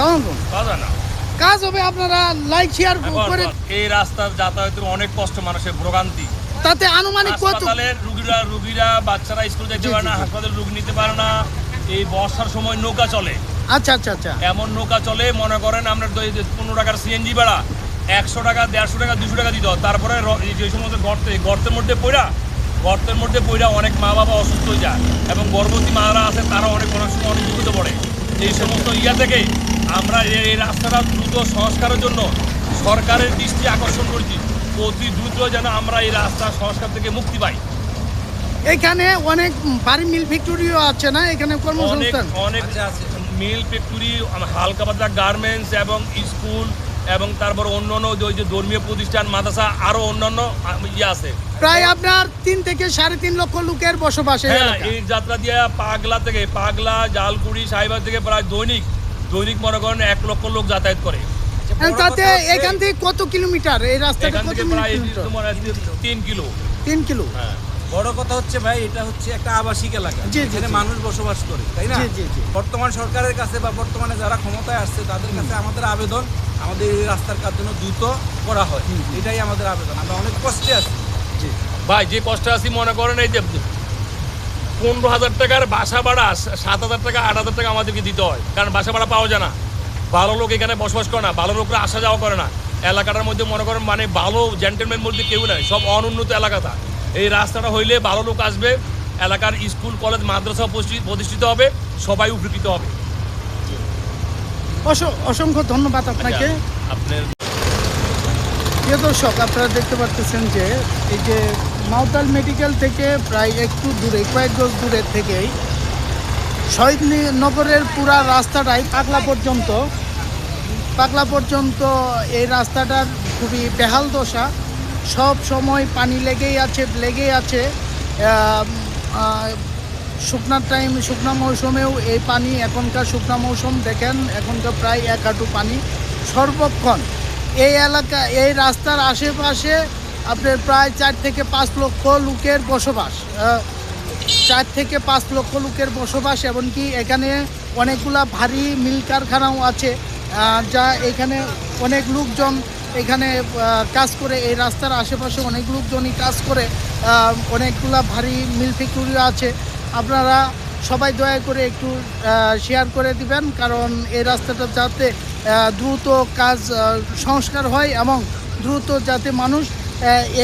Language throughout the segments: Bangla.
সালাম না কাজ হবে, আপনারা লাইক শেয়ার করে। এই রাস্তার যাতায়াতের অনেক কষ্ট, মানুষের ভোগান্তি, তাতে আনুমানিক কত? হাসপাতালের রোগীরা বাচ্চারা স্কুল যেতে পারে না, হাসপাতালের রোগী নিতে পারে না। এই বর্ষার সময় নৌকা চলে। আচ্ছা আচ্ছা আচ্ছা, এমন নৌকা চলে, মনে করেন আমরা 15 টাকার সিএনজি ভাড়া 100 টাকা 150 টাকা 200 টাকা দিত। তারপরে যে সমস্ত গর্তের মধ্যে পড়া অনেক মা বাবা অসুস্থ হয়ে যায়, এবং গর্ভবতী মারা আছে তারা অনেক সময় অনেক বিপদে পড়ে। এই সমস্ত থেকে আমরা এই রাস্তাটা দ্রুত সংস্কারের জন্য সরকারের দৃষ্টি আকর্ষণ করছি, অতি দ্রুত যেন আমরা এই রাস্তা সংস্কার থেকে মুক্তি পাই। এখানে অনেক বাড়ি মিল ফ্যাক্টরিও আছে না, এখানে কর্মসংস্থান অনেক মিল ফ্যাক্টরি, হালকা পাতলা গার্মেন্টস এবং স্কুল, এবং তারপর অন্যান্য যে ধর্মীয় প্রতিষ্ঠান, মাদ্রাসা, আরো অন্যান্য আছে। প্রায় আপনার 3 থেকে 3.5 লক্ষ লোকের বসবাস। এই যাত্রা দিয়ে পাগলা জালকুড়ি সাহেবাগ থেকে প্রায় দৈনিক মনে করেন 1 লক্ষ লোক যাতায়াত করে। তাতে এখান থেকে কত কিলোমিটার এই রাস্তাটা? প্রায় 3 কিলো। 3 কিলো। বড় কথা হচ্ছে ভাই, এটা হচ্ছে একটা আবাসিক এলাকা যেখানে মানুষ বসবাস করে, তাই না? বর্তমান সরকারের কাছে বা বর্তমানে যারা ক্ষমতায় আসছে তাদের কাছে আমাদের আবেদন, আমাদের এই রাস্তার কাজ যেন দ্রুত করা হয়, এটাই আমাদের আবেদন। আমরা অনেক কষ্টে আছি ভাই, যে কষ্টে আছি মনে করেন এই যে 15,000 টাকার বাসা ভাড়া 7,000 টাকা 8,000 টাকা আমাদেরকে দিতে হয়, কারণ বাসা ভাড়া পাওয়া যায় না। ভালো লোক এখানে বসবাস করে না, ভালো লোকরা আসা যাওয়া করে না। এলাকাটার মধ্যে মনে করেন মানে ভালো জেন্টেলম্যান বলতে কেউ নাই, সব অনুন্নত এলাকাটা। এই রাস্তাটা হইলে ভালো লোক আসবে, এলাকার স্কুল কলেজ মাদ্রাসা প্রতিষ্ঠিত হবে, সবাই উপকৃত হবে। অসংখ্য ধন্যবাদ আপনাকে। আপনার প্রিয় দর্শক, আপনারা দেখতে পাচ্ছেন যে এই যে মাওতাল মেডিকেল থেকে প্রায় একটু দূরে, কয়েক গজ দূরের থেকেই শহীদনগরের পুরা রাস্তাটাই পাগলা পর্যন্ত এই রাস্তাটার খুবই বেহাল দশা। সব সময় পানি লেগেই আছে। শুকনা মৌসুমেও এই পানি, এখনকার শুকনা মৌসুম দেখেন, এখনকার প্রায় 1 হাঁটু পানি সর্বক্ষণ। এই রাস্তার আশেপাশে আপনার প্রায় 4 থেকে 5 লক্ষ লোকের বসবাস। 4 থেকে 5 লক্ষ লোকের বসবাস, এমনকি এখানে অনেকগুলা ভারী মিল কারখানাও আছে, যা এখানে অনেক লোকজন এখানে কাজ করে। এই রাস্তার আশেপাশে অনেক লোকজনই কাজ করে, অনেকগুলা ভারী মিল ফ্যাক্টরিও আছে। আপনারা সবাই দয়া করে একটু শেয়ার করে দিবেন, কারণ এই রাস্তাটা যাতে দ্রুত কাজ সংস্কার হয় এবং দ্রুত যাতে মানুষ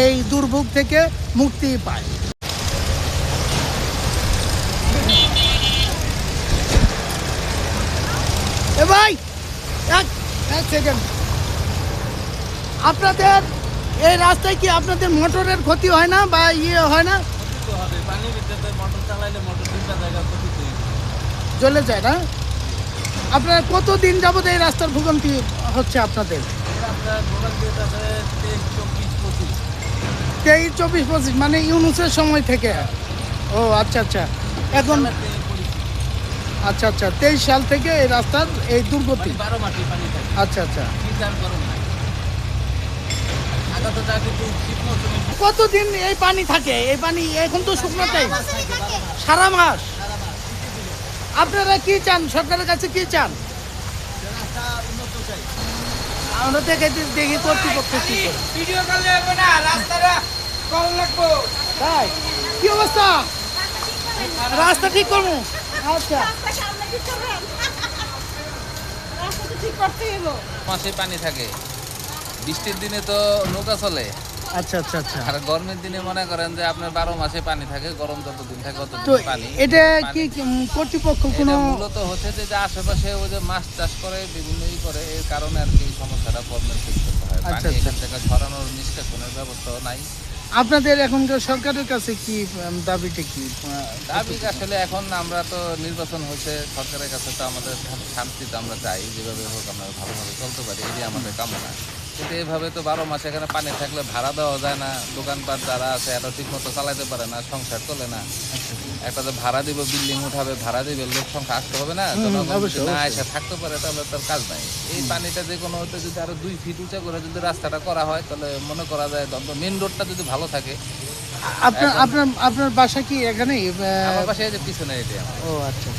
এই দুর্ভোগ থেকে মুক্তি পায়। ভাই এক সেকেন্ড, আপনাদের এই রাস্তায় কি আপনাদের মোটরের ক্ষতি হয় না বা হয় না? জ্বলে যায় না? আপনার কতদিন যাবত এই রাস্তার ভোগান্তি হচ্ছে আপনাদের? 23-24 মানে ইউনুসের সময় থেকে? ও আচ্ছা আচ্ছা। এখন আচ্ছা 23 সাল থেকে এই রাস্তার এই দুর্গতি। আচ্ছা। কতদিন এই পানি থাকে? এই পানি এখন তো শুকনো টাইম, সারা মাস। আপনারা কি চান, সরকারের কাছে কি চান? আমরা দেখি কর্তৃপক্ষ কি তাই কি অবস্থা, রাস্তা ঠিক করবো? আচ্ছা, মাসে পানি থাকে, বৃষ্টির দিনে তো নৌকা চলে। আচ্ছা। আর গরমের দিনে মনে করেন যে আপনার 12 মাসে পানি থাকে, গরম যতদিন থাকে তো পানি। এটা কি কর্তৃপক্ষ কোনো মূলত হচ্ছে যে আশেপাশে ওই যে মাছ চাষ করে বিভিন্নই করে, এর কারণে আর কি সমস্যাটা প্রবলেম ফেস করতে হয়। পানি এখান থেকে ছড়ানোর নিষ্কাশনের ব্যবস্থাও নাই। আপনাদের এখনকার সরকারের কাছে কি দাবিটা কি? দাবি আসলে এখন আমরা তো নির্বাচন হয়েছে, সরকারের কাছে তো আমাদের শান্তিতে আমরা চাই, যেভাবে হোক আমরা ভালোভাবে চলতে পারি, এটাই আমাদের কামনা। কিন্তু এইভাবে তো 12 মাস এখানে পানি থাকলে ভাড়া দেওয়া যায় না, দোকানপাট যারা আছে এরা ঠিক মতো চালাইতে পারে না, সংসার চলে না। একটা যে ভাড়া দিব, বিল্ডিং উঠাবে, ভাড়া দিবে, লোক সংখ্যা আসতে হবে না, না এসে থাকতে পারে, তাহলে তার কাজ নাই। এই পানিটা যে কোনো হতে যদি আরো 2 ফিট উঁচা করে যদি রাস্তাটা করা হয়, তাহলে মনে করা যায় মেন রোডটা যদি ভালো থাকে। আপনার বাসা কি এখানেই? আমার বাসায় যে পিছনে এটি। ও আচ্ছা।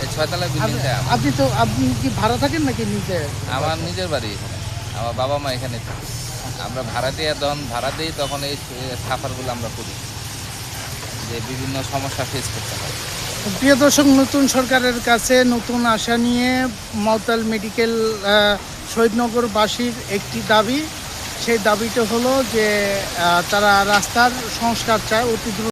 এই 6 তলা বিল্ডিংটা আপনি কি ভাড়া থাকেন নাকি নিজে? আমার নিজের বাড়ি এখানে, আমার বাবা মা এখানে থাকে। আমরা ভাড়া দিই তখন এই সাফারগুলো আমরা করি, যে বিভিন্ন সমস্যা ফেস করতে হয়। প্রিয় দর্শক, নতুন সরকারের কাছে নতুন আশা নিয়ে মাওতাল মেডিকেল শহীদনগরবাসীর একটি দাবি, সেই দাবিটা হলো যে তারা রাস্তার সংস্কার চায় অতি দ্রুত।